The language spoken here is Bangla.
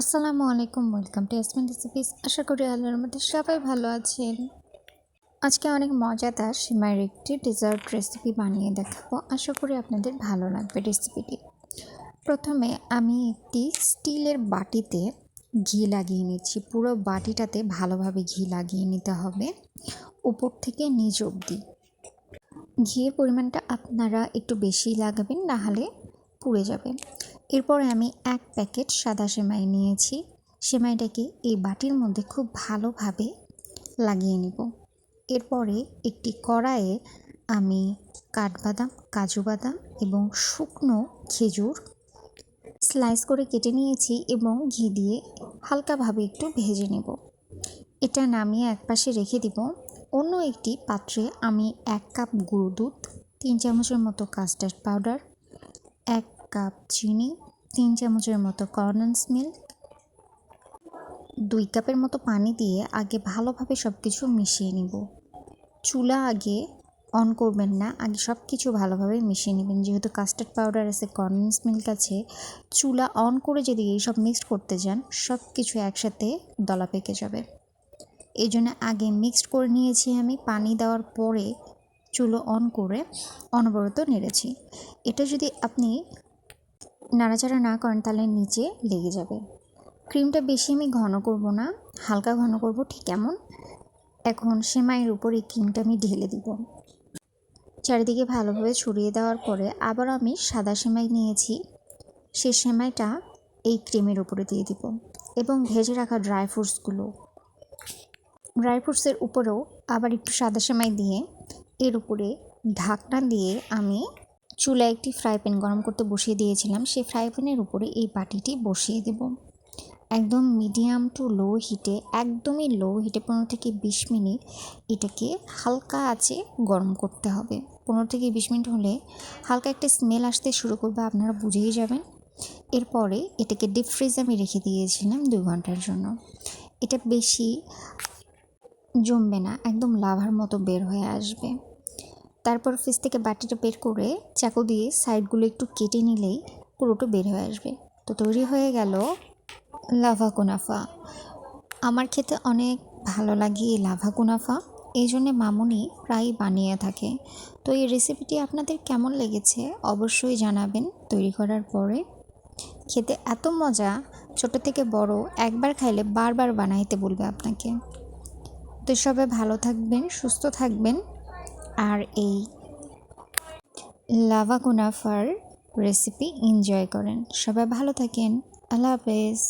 আসসালামু আলাইকুম, ওয়েলকাম টু ইয়াসমিন রেসিপিস। আশা করি আল্লাহর মধ্যে সবাই ভালো আছেন। আজকে অনেক মজাদার সিমাইয়ের একটি ডেজার্ট রেসিপি বানিয়ে দেখাবো। আশা করি আপনাদের ভালো লাগবে রেসিপিটি। প্রথমে আমি একটি স্টিলের বাটিতে ঘি লাগিয়ে নিচ্ছি। পুরো বাটিটাতে ভালোভাবে ঘি লাগিয়ে নিতে হবে, উপর থেকে নিচ অবধি। ঘিয়ের পরিমাণটা আপনারা একটু বেশি লাগাবেন, না হলে পুড়ে যাবে। এরপরে আমি 1 প্যাকেট সাদা সেমাই নিয়েছি। সেমাইটাকে এই বাটির মধ্যে খুব ভালোভাবে লাগিয়ে নেব। এরপরে একটি কড়াইয়ে আমি কাঠবাদাম, কাজু বাদাম এবং শুকনো খেজুর স্লাইস করে কেটে নিয়েছি এবং ঘি দিয়ে হালকাভাবে একটু ভেজে নেব। এটা নামিয়ে একপাশে রেখে দিব। অন্য একটি পাত্রে আমি 1 কাপ গুঁড়ো দুধ, 3 চামচের মতো কাস্টার্ড পাউডার, 1 কাপ চিনি, 3 চামচের মতো কনডেন্স মিল্ক, 2 কাপের মতো পানি দিয়ে আগে ভালোভাবে সব কিছু মিশিয়ে নিব। চুলা আগে অন করবেন না, আগে সব কিছু ভালোভাবে মিশিয়ে নেবেন। যেহেতু কাস্টার্ড পাউডার আছে, কনডেন্স মিল্ক আছে, চুলা অন করে যদি এইসব মিক্সড করতে যান সব কিছু একসাথে দলা পেকে যাবে। এই জন্য আগে মিক্সড করে নিয়েছি আমি। পানি দেওয়ার পরে চুলো অন করে অনবরত নেড়েছি। এটা যদি আপনি নাড়াচাড়া না করেন তাহলে নিচে লেগে যাবে। ক্রিমটা বেশি আমি ঘন করব না, হালকা ঘন করব, ঠিক এমন। এখন সেমাইয়ের উপর এই ক্রিমটা আমি ঢেলে দিব। চারিদিকে ভালোভাবে ছড়িয়ে দেওয়ার পরে আবার আমি সাদা সেমাই নিয়েছি, সেই সেমাইটা এই ক্রিমের উপরে দিয়ে দিব এবং ভেজে রাখা ড্রাই ফ্রুটসের উপরেও আবার একটু সাদা সেমাই দিয়ে এর উপরে ঢাকনা দিয়ে আমি চুলায় একটি ফ্রাই প্যান গরম করতে বসিয়ে দিয়েছিলাম। সেই ফ্রাই প্যানের উপরে এই বাটিটি বসিয়ে দেব। একদম মিডিয়াম টু লো হিটে, একদমই লো হিটে 15 থেকে 20 মিনিট এটাকে হালকা আঁচে গরম করতে হবে। 15 থেকে 20 মিনিট হলে হালকা একটা স্মেল আসতে শুরু করবে, আপনারা বুঝেই যাবেন। এরপরে এটাকে ডিপ ফ্রিজে আমি রেখে দিয়েছিলাম 2 ঘন্টার জন্য। এটা বেশি জমবে না, একদম লাভার মতো বের হয়ে আসবে। তারপর ফ্রিজ থেকে বাটিটা বের করে চাকু দিয়ে সাইডগুলো একটু কেটে নিলেই পুরোটা বের হয়ে আসবে। তো তৈরি হয়ে গেল লাভা কুনাফা। আমার খেতে অনেক ভালো লাগে এই লাভা কুনাফা, এই জন্যে মামুনি প্রায়ই বানিয়ে থাকে। তো এই রেসিপিটি আপনাদের কেমন লেগেছে অবশ্যই জানাবেন। তৈরি করার পরে খেতে এত মজা, ছোট থেকে বড় একবার খাইলে বারবার বানাইতে বলবে আপনাকে। তো সবাই ভালো থাকবেন, সুস্থ থাকবেন, আর এই লাভা কুনাফার রেসিপি এনজয় করেন। সবাই ভালো থাকেন। আল্লাহ হাফেজ।